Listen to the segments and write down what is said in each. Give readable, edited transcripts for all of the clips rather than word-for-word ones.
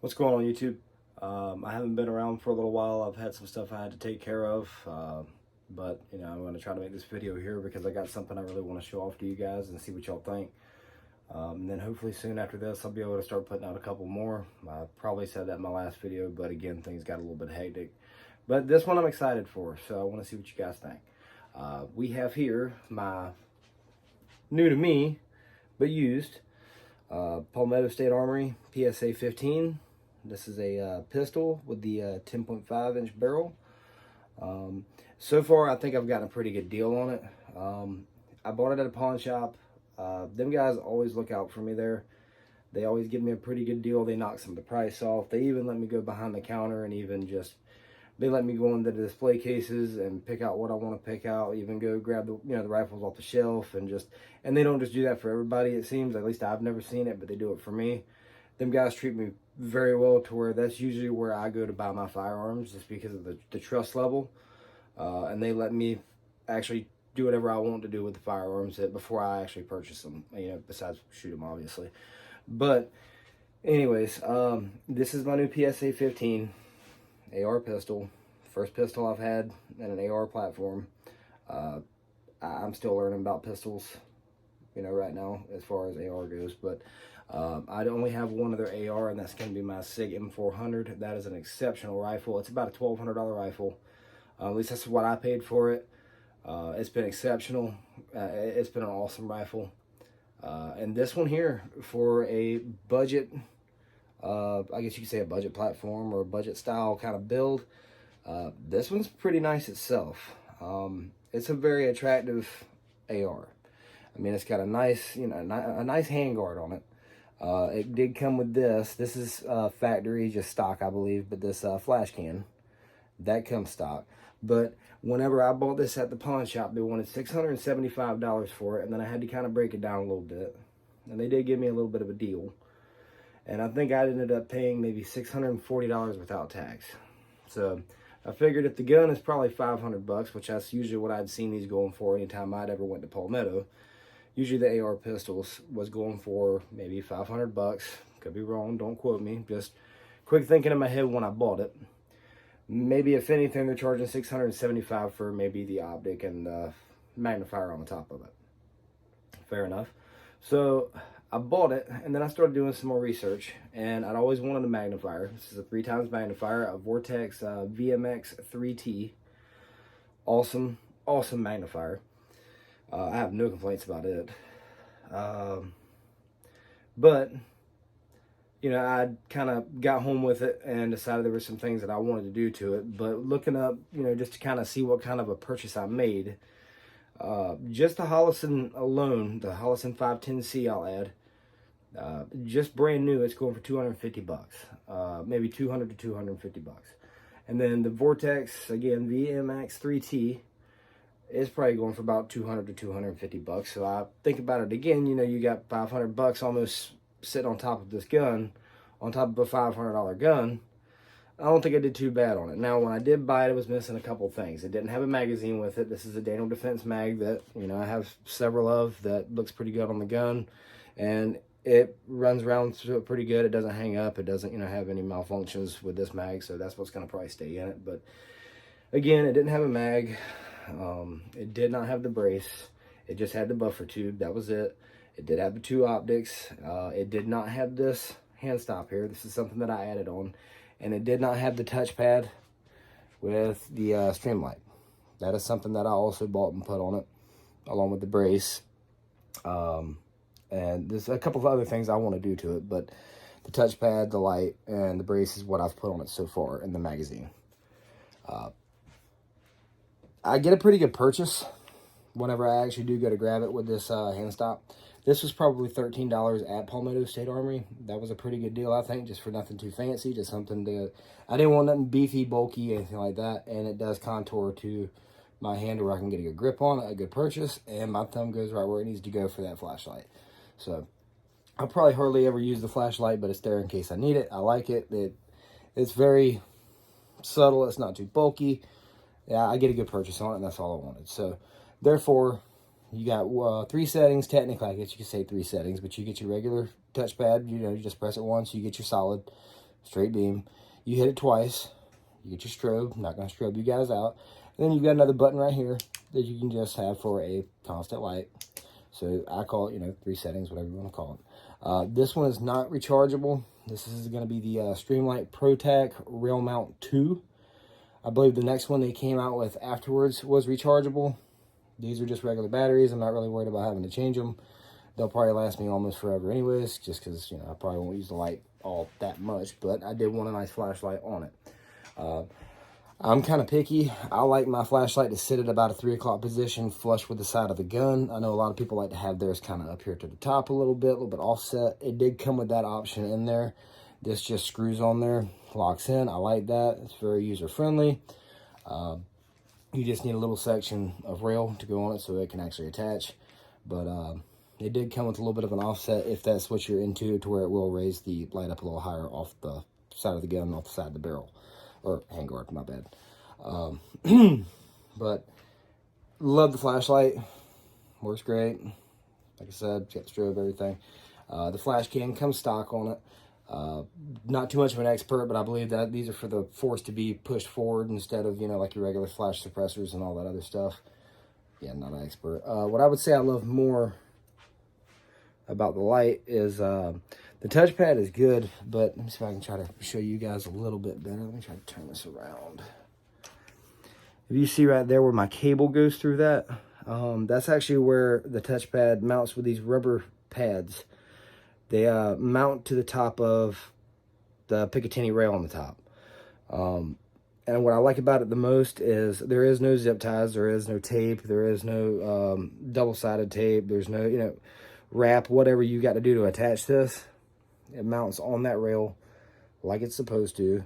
What's going on, YouTube? I haven't been around for a little while. I've had some stuff I had to take care of, but I'm going to try to make this video here because I got something I really want to show off to you guys and see what y'all think. And then hopefully soon after this, I'll be able to start putting out a couple more. I probably said that in my last video, but again, things got a little bit hectic. But this one I'm excited for, so I want to see what you guys think. We have here my new to me, but used Palmetto State Armory PSA 15. This is a pistol with the 10.5 inch barrel. So far, I think I've gotten a pretty good deal on it. I bought it at a pawn shop. Them guys always look out for me there. They always give me a pretty good deal. They knock some of the price off. They even let me go behind the counter and even just, they let me go into the display cases and pick out what I want to pick out. Even go grab the rifles off the shelf and they don't just do that for everybody. It seems, at least I've never seen it, but they do it for me. Them guys treat me very well to where that's usually where I go to buy my firearms, just because of the trust level. And they let me actually do whatever I want to do with the firearms before I actually purchase them, besides shoot them, obviously. But anyways, this is my new PSA 15 AR pistol. First pistol I've had in an AR platform. I'm still learning about pistols, right now as far as AR goes, but I only have one other AR, and that's going to be my SIG M400. That is an exceptional rifle. It's about a $1,200 rifle. At least that's what I paid for it. It's been exceptional. It's been an awesome rifle. And this one here, for a budget, I guess you could say a budget platform or a budget style kind of build, this one's pretty nice itself. It's a very attractive AR. I mean, it's got a nice, a nice handguard on it. It did come with this. This is factory, just stock, I believe, but this flash can, that comes stock. But whenever I bought this at the pawn shop, they wanted $675 for it, and then I had to kind of break it down a little bit. And they did give me a little bit of a deal. And I think I ended up paying maybe $640 without tax. So I figured if the gun is probably $500, which that's usually what I'd seen these going for anytime I'd ever went to Palmetto. Usually the AR pistols was going for maybe $500. Could be wrong, don't quote me. Just quick thinking in my head when I bought it. Maybe if anything, they're charging $675 for maybe the optic and the magnifier on the top of it. Fair enough. So I bought it, and then I started doing some more research, and I'd always wanted a magnifier. This is a 3x magnifier, a Vortex VMX 3T. Awesome, awesome magnifier. I have no complaints about it. But I kind of got home with it and decided there were some things that I wanted to do to it. But looking up, just to kind of see what kind of a purchase I made, just the Holosun alone, the Holosun 510C, I'll add, just brand new, it's going for $250, maybe $200 to $250. And then the Vortex, again, VMX 3T, is probably going for about $200 to $250. So I think about it again, you got $500 almost sitting on top of this gun, on top of a $500 gun. I don't think I did too bad on it. Now, when I did buy it, it was missing a couple things. It didn't have a magazine with it. This is a Daniel Defense mag that, I have several of that looks pretty good on the gun. And it runs around pretty good. It doesn't hang up. It doesn't, have any malfunctions with this mag. So that's what's going to probably stay in it. But again, it didn't have a mag. It did not have the brace. It just had the buffer tube. That was it. It did have the two optics. It did not have this hand stop here. This is something that I added on. And it did not have the touchpad with the Streamlight. That is something that I also bought and put on it, along with the brace. And there's a couple of other things I want to do to it, but the touchpad, the light, and the brace is what I've put on it so far in the magazine. I get a pretty good purchase whenever I actually do go to grab it with this hand stop. This was probably $13 at Palmetto State Armory. That was a pretty good deal, I think, just for nothing too fancy, just something to, I didn't want nothing beefy, bulky, anything like that, and it does contour to my hand where I can get a good grip on it, a good purchase, and my thumb goes right where it needs to go for that flashlight. So I'll probably hardly ever use the flashlight, but it's there in case I need it. I like it. It's very subtle. It's not too bulky. Yeah, I get a good purchase on it, and that's all I wanted. So therefore, you got 3 settings. Technically, I guess you could say 3 settings, but you get your regular touchpad. You just press it once. You get your solid straight beam. You hit it twice. You get your strobe. I'm not going to strobe you guys out. And then you've got another button right here that you can just have for a constant light. So I call it, you know, 3 settings, whatever you want to call it. This one is not rechargeable. This is going to be the Streamlight ProTac Rail Mount 2. I believe the next one they came out with afterwards was rechargeable. These are just regular batteries. I'm not really worried about having to change them. They'll probably last me almost forever anyways, just because, you know, I probably won't use the light all that much, but I did want a nice flashlight on it. I'm kind of picky. I like my flashlight to sit at about a 3 o'clock position, flush with the side of the gun. I know a lot of people like to have theirs kind of up here to the top a little bit offset. It did come with that option in there. This just screws on there, locks in. I like that. It's very user-friendly. You just need a little section of rail to go on it so it can actually attach. But it did come with a little bit of an offset if that's what you're into, to where it will raise the light up a little higher off the side of the gun, off the side of the barrel. Or handguard, my bad. But love the flashlight. Works great. Like I said, got the strobe, everything. The flash can comes stock on it. Not too much of an expert, but I believe that these are for the force to be pushed forward instead of, you know, like your regular flash suppressors and all that other stuff. Yeah, not an expert. What I would say I love more about the light is the touchpad is good, but let me see if I can try to show you guys a little bit better. Let me try to turn this around. If you see right there where my cable goes through that, that's actually where the touchpad mounts with these rubber pads. They mount to the top of the Picatinny rail on the top. And what I like about it the most is there is no zip ties, there is no tape, there is no double-sided tape, there's no, you know, wrap, whatever you got to do to attach this. It mounts on that rail like it's supposed to.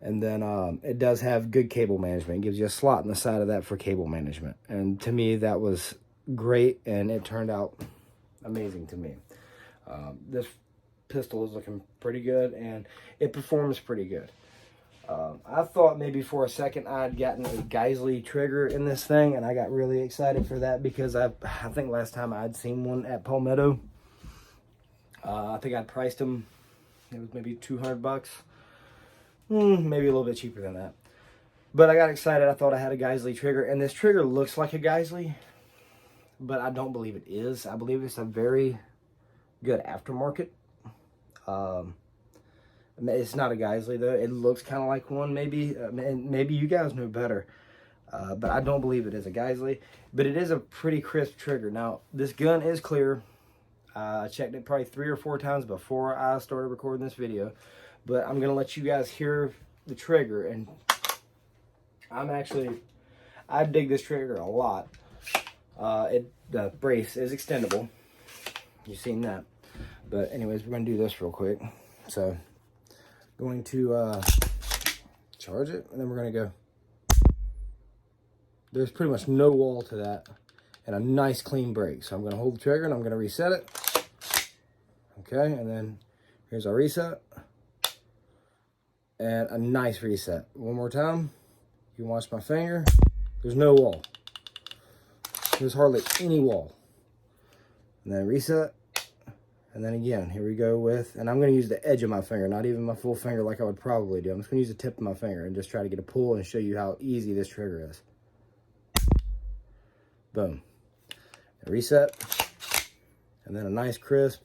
And then it does have good cable management. It gives you a slot in the side of that for cable management. And to me, that was great, and it turned out amazing to me. This pistol is looking pretty good, and it performs pretty good. I thought maybe for a second I'd gotten a Geisley trigger in this thing, and I got really excited for that because I think last time I'd seen one at Palmetto. I think I'd priced them, it was maybe 200 bucks. Maybe a little bit cheaper than that. But I got excited. I thought I had a Geisley trigger, and this trigger looks like a Geisley, but I don't believe it is. I believe it's a very good aftermarket. It's not a Geisley though. It looks kind of like one, maybe. Maybe you guys know better. But I don't believe it is a Geisley. But it is a pretty crisp trigger. Now, this gun is clear. I checked it probably 3 or 4 times before I started recording this video. But I'm going to let you guys hear the trigger. And I dig this trigger a lot. The brace is extendable. You've seen that. But anyways, we're going to do this real quick. So, going to charge it, and then we're going to go. There's pretty much no wall to that, and a nice clean break. So I'm going to hold the trigger, and I'm going to reset it. Okay, and then here's our reset. And a nice reset. One more time. You can watch my finger. There's no wall. There's hardly any wall. And then reset. And then again, here we go with, and I'm going to use the edge of my finger, not even my full finger like I would probably do. I'm just going to use the tip of my finger and just try to get a pull and show you how easy this trigger is. Boom. And reset. And then a nice crisp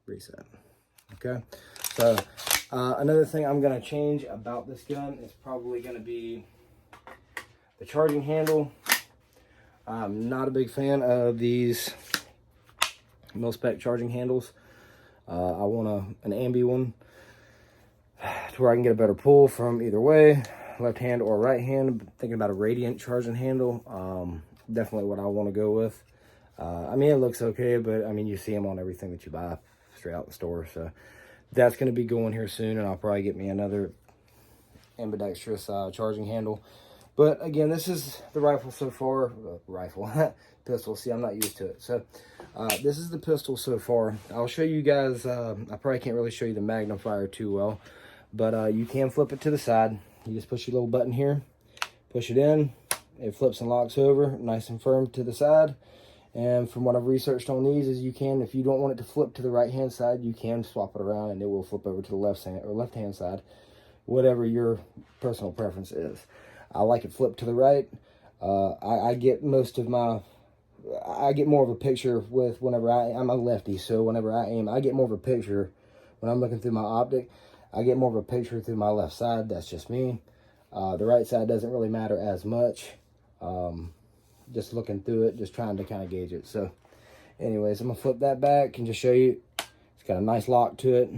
reset. Okay. So another thing I'm going to change about this gun is probably going to be the charging handle. I'm not a big fan of these mil-spec charging handles. I want an ambi one to where I can get a better pull from either way, left hand or right hand. Thinking about a radiant charging handle. Definitely what I want to go with. I mean, it looks okay, but I mean, you see them on everything that you buy straight out the store. So that's going to be going here soon, and I'll probably get me another ambidextrous charging handle. But again, this is the rifle so far. Pistol. See, I'm not used to it. So this is the pistol so far. I'll show you guys. I probably can't really show you the magnifier too well, but you can flip it to the side. You just push your little button here, push it in. It flips and locks over, nice and firm to the side. And from what I've researched on these is you can, if you don't want it to flip to the right hand side, you can swap it around and it will flip over to the left hand side, whatever your personal preference is. I like it flipped to the right. I get most of my, I get more of a picture with whenever I'm a lefty, so whenever I aim, I get more of a picture when I'm looking through my optic. I get more of a picture through my left side. That's just me. The right side doesn't really matter as much. Just looking through it, just trying to kind of gauge it. So anyways, I'm gonna flip that back and just show you. It's got a nice lock to it.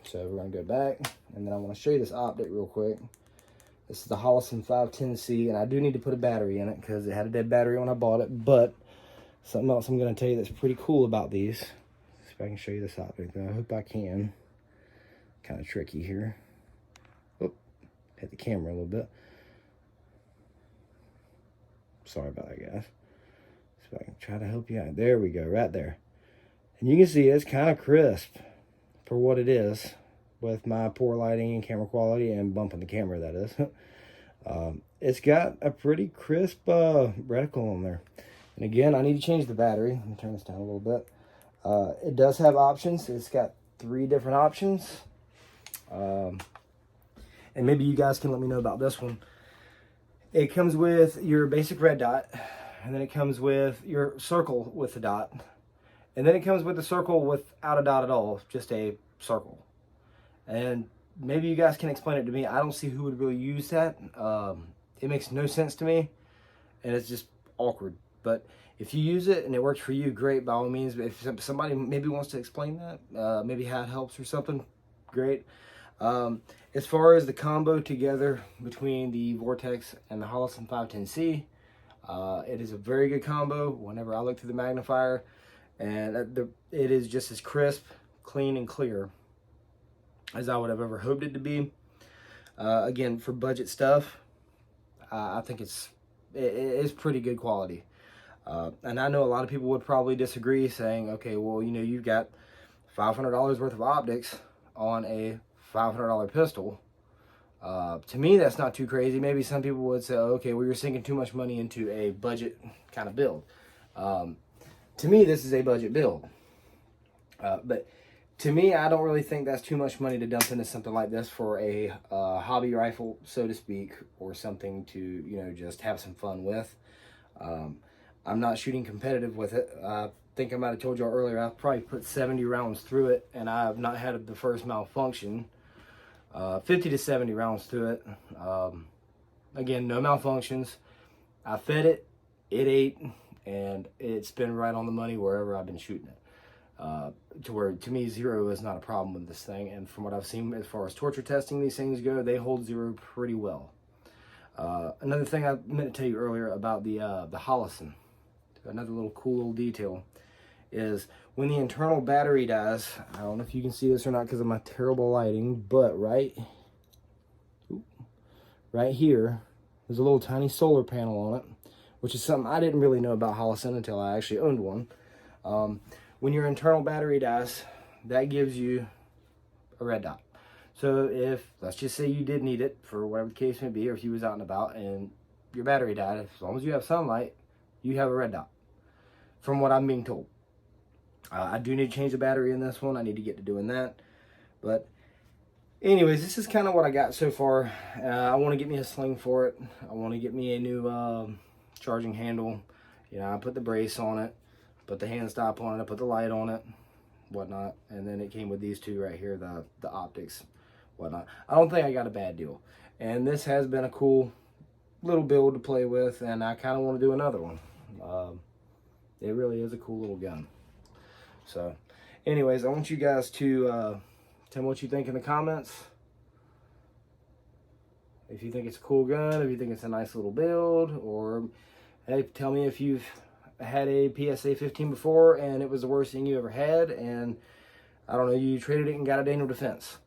So we're gonna go back, and then I want to show you this optic real quick. This is the Hollison 510C, and I do need to put a battery in it because it had a dead battery when I bought it. But something else I'm gonna tell you that's pretty cool about these. See if I can show you this optic. I hope I can. Kind of tricky here. Oh, hit the camera a little bit. Sorry about that, guys. See if I can try to help you out. There we go, right there. And you can see it's kind of crisp for what it is, with my poor lighting and camera quality and bumping the camera, that is. It's got a pretty crisp reticle on there. And again, I need to change the battery. Let me turn this down a little bit. It does have options. It's got 3 different options. And maybe you guys can let me know about this one. It comes with your basic red dot, and then it comes with your circle with the dot, and then it comes with the circle without a dot at all, just a circle. And maybe you guys can explain it to me. I don't see who would really use that. It makes no sense to me, and it's just awkward. But if you use it and it works for you, great, by all means. But if somebody maybe wants to explain that, maybe how it helps or something, great. As far as the combo together between the Vortex and the Hollison 510C, it is a very good combo whenever I look through the magnifier, and it is just as crisp, clean, and clear as I would have ever hoped it to be. Again, for budget stuff, I think it is pretty good quality. And I know a lot of people would probably disagree, saying, okay, well, you know, you've got $500 worth of optics on a $500 pistol. To me, that's not too crazy. Maybe some people would say, okay, well, you're sinking too much money into a budget kind of build. To me, this is a budget build. But to me, I don't really think that's too much money to dump into something like this for a hobby rifle, so to speak, or something to, you know, just have some fun with. I'm not shooting competitive with it. I think I might have told y'all earlier, I've probably put 70 rounds through it, and I have not had the first malfunction. 50 to 70 rounds through it. Again, no malfunctions. I fed it, it ate, and it's been right on the money wherever I've been shooting it. To where, to me, 0 is not a problem with this thing. And from what I've seen as far as torture testing these things go, they hold 0 pretty well. Another thing I meant to tell you earlier about the Hollison, another little cool little detail, is when the internal battery dies, I don't know if you can see this or not because of my terrible lighting, but right here, there's a little tiny solar panel on it, which is something I didn't really know about Hollison until I actually owned one. When your internal battery dies, that gives you a red dot. So if, let's just say you did need it for whatever the case may be, or if you was out and about and your battery died, as long as you have sunlight, you have a red dot, from what I'm being told. I do need to change the battery in this one. I need to get to doing that. But anyways, this is kind of what I got so far. I want to get me a sling for it. I want to get me a new charging handle. You know, I put the brace on it, put the hand stop on it, I put the light on it, whatnot. And then it came with these two right here, the optics, whatnot. I don't think I got a bad deal. And this has been a cool little build to play with, and I kind of want to do another one. It really is a cool little gun. So, anyways, I want you guys to tell me what you think in the comments. If you think it's a cool gun, if you think it's a nice little build, or hey, tell me if you've had a PSA 15 before and it was the worst thing you ever had, and I don't know, you traded it and got a Daniel Defense.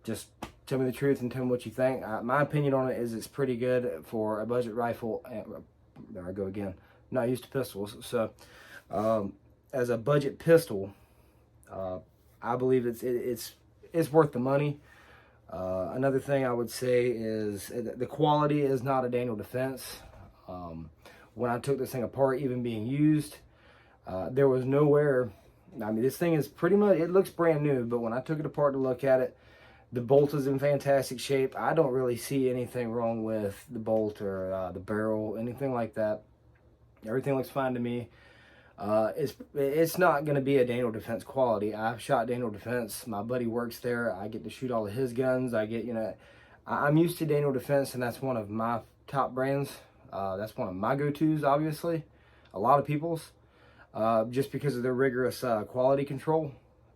Just tell me the truth and tell me what you think. My opinion on it is it's pretty good for a budget rifle. There I go again. Not used to pistols, so as a budget pistol, I believe it's worth the money. Another thing I would say is the quality is not a Daniel Defense. when I took this thing apart, even being used, there was nowhere. I mean, this thing is pretty much, it looks brand new, but when I took it apart to look at it, the bolt is in fantastic shape. I don't really see anything wrong with the bolt or the barrel, anything like that. Everything looks fine to me. It's not going to be a Daniel Defense quality. I've shot Daniel Defense. My buddy works there. I get to shoot all of his guns. I get, I'm used to Daniel Defense, and that's one of my top brands. That's one of my go-tos, obviously. A lot of people's, just because of their rigorous quality control.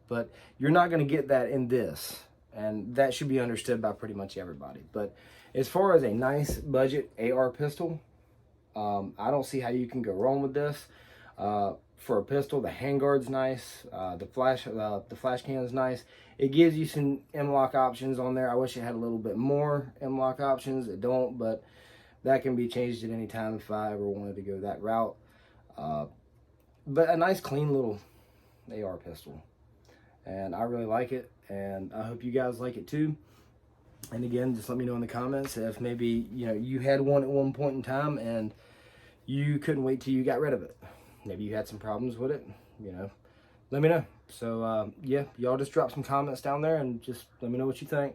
But you're not going to get that in this, and that should be understood by pretty much everybody. But as far as a nice budget AR pistol, I don't see how you can go wrong with this. For a pistol, the handguard's nice. The flash can's nice. It gives you some M-lock options on there. I wish it had a little bit more M-lock options. It don't, but that can be changed at any time if I ever wanted to go that route. But a nice, clean little AR pistol, and I really like it, and I hope you guys like it too. And again, just let me know in the comments if maybe you had one at one point in time and you couldn't wait till you got rid of it. Maybe you had some problems with it, let me know. So yeah, y'all just drop some comments down there and just let me know what you think.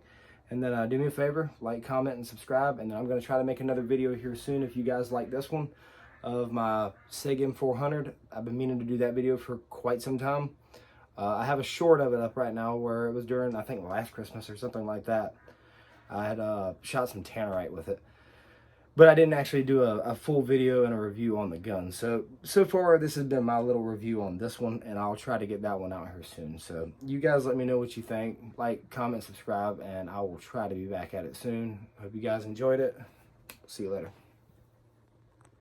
And then do me a favor, like, comment, and subscribe. And then I'm going to try to make another video here soon if you guys like this one of my SIG M400. I've been meaning to do that video for quite some time. I have a short of it up right now where it was during, I think, last Christmas or something like that. I had shot some tannerite with it. But I didn't actually do a full video and a review on the gun. So far, this has been my little review on this one, and I'll try to get that one out here soon. So you guys let me know what you think. Like, comment, subscribe, and I will try to be back at it soon. Hope you guys enjoyed it. See you later.